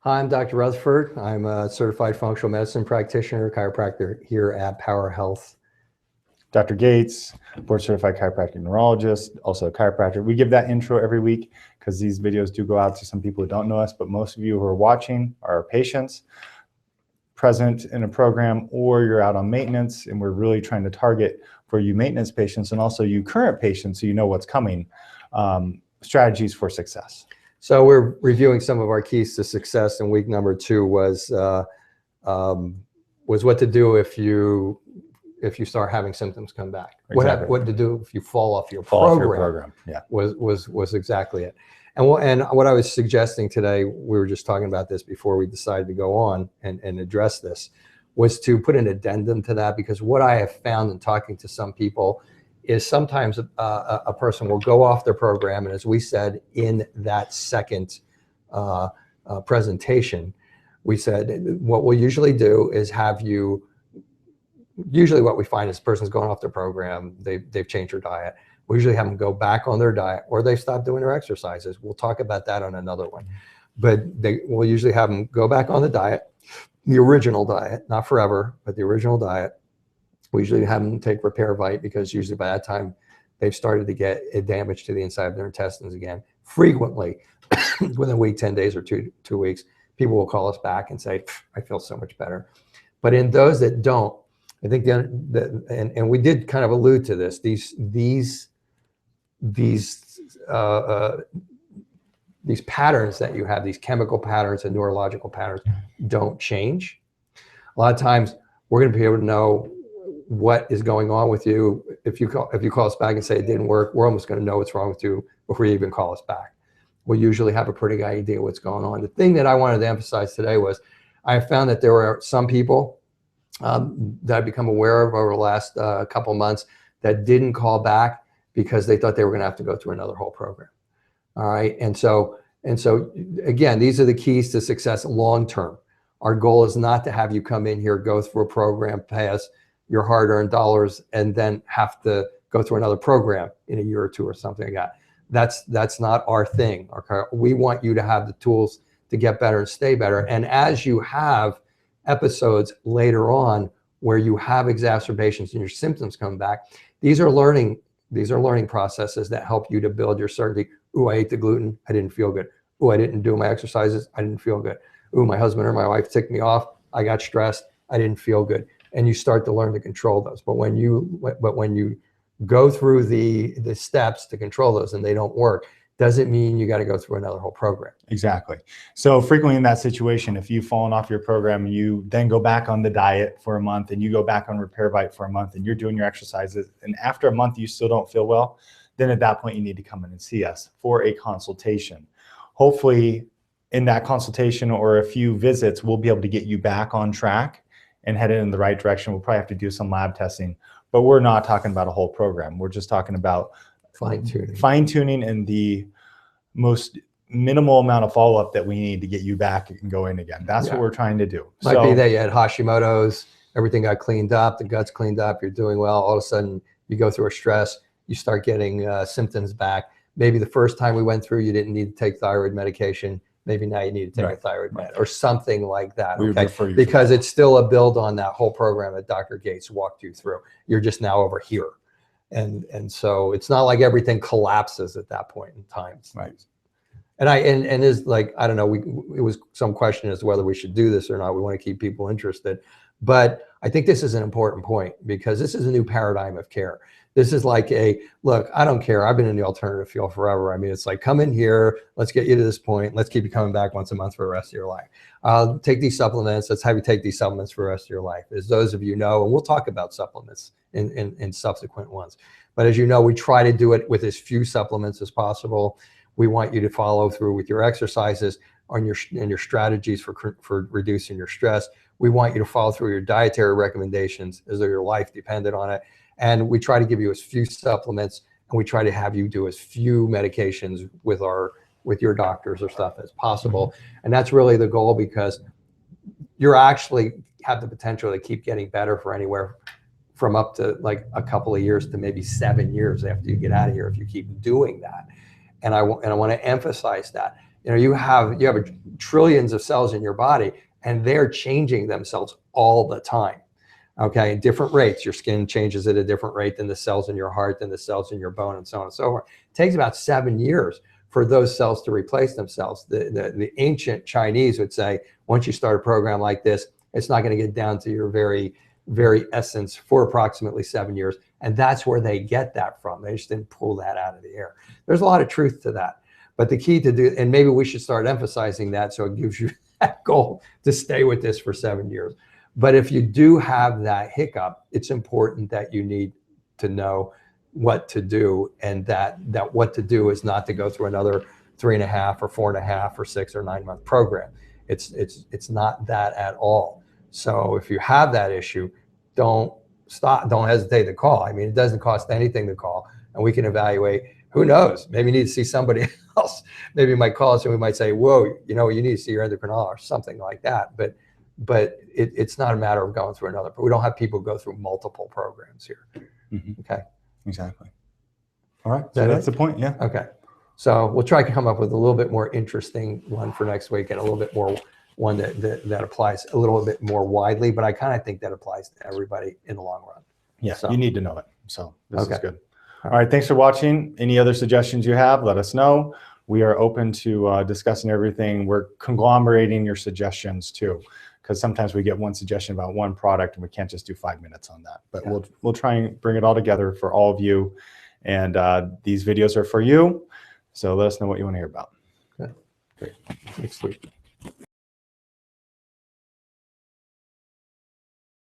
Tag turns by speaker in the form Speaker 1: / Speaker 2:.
Speaker 1: Hi, I'm Dr. Rutherford. I'm a certified functional medicine practitioner, chiropractor here at Power Health.
Speaker 2: Dr. Gates, board certified chiropractic neurologist, also a chiropractor. We give that intro every week because these videos do go out to some people who don't know us, but most of you who are watching are patients present in a program, or you're out on maintenance, and we're really trying to target for you maintenance patients and also you current patients so you know what's coming, strategies for success.
Speaker 1: So we're reviewing some of our keys to success, and week number 2 was what to do if you start having symptoms come back.
Speaker 2: Exactly.
Speaker 1: What to do if you fall off your
Speaker 2: Off
Speaker 1: program.
Speaker 2: your program. Yeah.
Speaker 1: was exactly it. And what I was suggesting today, we were just talking about this before we decided to go on and address this, was to put an addendum to that, because what I have found in talking to some people is sometimes a person will go off their program, and as we said in that second presentation, we said what we'll usually do is have you, usually what we find is the person's going off their program, they've changed their diet. We usually have them go back on their diet, or they stop doing their exercises. We'll talk about that on another one. But we'll usually have them go back on the diet, the original diet, not forever, but the original diet. We usually have them take Repair Vite, because usually by that time they've started to get damage to the inside of their intestines again. Frequently, within a week, 10 days, or two weeks, people will call us back and say, I feel so much better. But in those that don't, I think and we did kind of allude to this, these patterns that you have, these chemical patterns and neurological patterns, don't change. A lot of times we're going to be able to know what is going on with you. If you call us back and say it didn't work, we're almost going to know what's wrong with you before you even call us back. We usually have a pretty good idea what's going on. The thing that I wanted to emphasize today was I found that there were some people that I've become aware of over the last couple months that didn't call back because they thought they were going to have to go through another whole program. All right. And so again, these are the keys to success long term. Our goal is not to have you come in here, go through a program, pay us your hard-earned dollars, and then have to go through another program in a year or two or something like that. That's not our thing. We want you to have the tools to get better and stay better. And as you have episodes later on where you have exacerbations and your symptoms come back, these are learning processes that help you to build your certainty. Ooh, I ate the gluten, I didn't feel good. Ooh, I didn't do my exercises, I didn't feel good. Ooh, my husband or my wife ticked me off, I got stressed, I didn't feel good. And you start to learn to control those. But when you go through the steps to control those and they don't work, doesn't mean you got to go through another whole program.
Speaker 2: Exactly. So frequently in that situation, if you've fallen off your program, you then go back on the diet for a month, and you go back on Repair Vite for a month, and you're doing your exercises, and after a month you still don't feel well, then at that point you need to come in and see us for a consultation. Hopefully in that consultation or a few visits, we'll be able to get you back on track and headed in the right direction. We'll probably have to do some lab testing, but we're not talking about a whole program. We're just talking about fine-tuning and the most minimal amount of follow-up that we need to get you back and go in again. That's what we're trying to do.
Speaker 1: Might be that you had Hashimoto's, everything got cleaned up, the gut's cleaned up, you're doing well. All of a sudden you go through a stress, you start getting symptoms back. Maybe the first time we went through, you didn't need to take thyroid medication. Maybe now you need to take a thyroid med or something like that, okay? Because it's still a build on that whole program that Dr. Gates walked you through. You're just now over here. And so it's not like everything collapses at that point in time.
Speaker 2: Right.
Speaker 1: And is like, I don't know, it was some question as to whether we should do this or not. We want to keep people interested. But I think this is an important point, because this is a new paradigm of care. This is like look, I don't care. I've been in the alternative field forever. I mean, it's like, come in here, let's get you to this point. Let's keep you coming back once a month for the rest of your life. Take these supplements. Let's have you take these supplements for the rest of your life. As those of you know, and we'll talk about supplements in subsequent ones. But as you know, we try to do it with as few supplements as possible. We want you to follow through with your exercises and your strategies for reducing your stress. We want you to follow through your dietary recommendations as though your life depended on it. And we try to give you as few supplements, and we try to have you do as few medications with your doctors or stuff as possible. And that's really the goal, because you're actually have the potential to keep getting better for anywhere from up to like a couple of years to maybe 7 years after you get out of here if you keep doing that. And I want to emphasize that. You know, you have trillions of cells in your body, and they're changing themselves all the time. Okay, different rates. Your skin changes at a different rate than the cells in your heart, than the cells in your bone, and so on and so forth. It takes about 7 years for those cells to replace themselves. The ancient Chinese would say, once you start a program like this, it's not going to get down to your very essence for approximately 7 years. And that's where they get that from. They just didn't pull that out of the air. There's a lot of truth to that. But the key to do, and maybe we should start emphasizing that, so it gives you that goal to stay with this for 7 years. But if you do have that hiccup, it's important that you need to know what to do, and that what to do is not to go through another 3.5 or 4.5 or 6 or 9 month program. It's not that at all. So if you have that issue, don't hesitate to call. I mean, it doesn't cost anything to call, and we can evaluate. Who knows? Maybe you need to see somebody else. Maybe you might call us and we might say, whoa, you know, you need to see your endocrinologist or something like that. But it's not a matter of going through another. We don't have people go through multiple programs here.
Speaker 2: Mm-hmm.
Speaker 1: Okay.
Speaker 2: Exactly. All right. So that's the point. Yeah.
Speaker 1: Okay. So we'll try to come up with a little bit more interesting one for next week, and a little bit more one that applies a little bit more widely. But I kind of think that applies to everybody in the long run.
Speaker 2: Yeah.
Speaker 1: So,
Speaker 2: you need to know it. So this is good.
Speaker 1: All
Speaker 2: right. Thanks for watching. Any other suggestions you have, let us know. We are open to discussing everything. We're conglomerating your suggestions too, because sometimes we get one suggestion about one product and we can't just do 5 minutes on that. But we'll try and bring it all together for all of you. And these videos are for you. So let us know what you want to hear about.
Speaker 1: Okay. Great. Next week.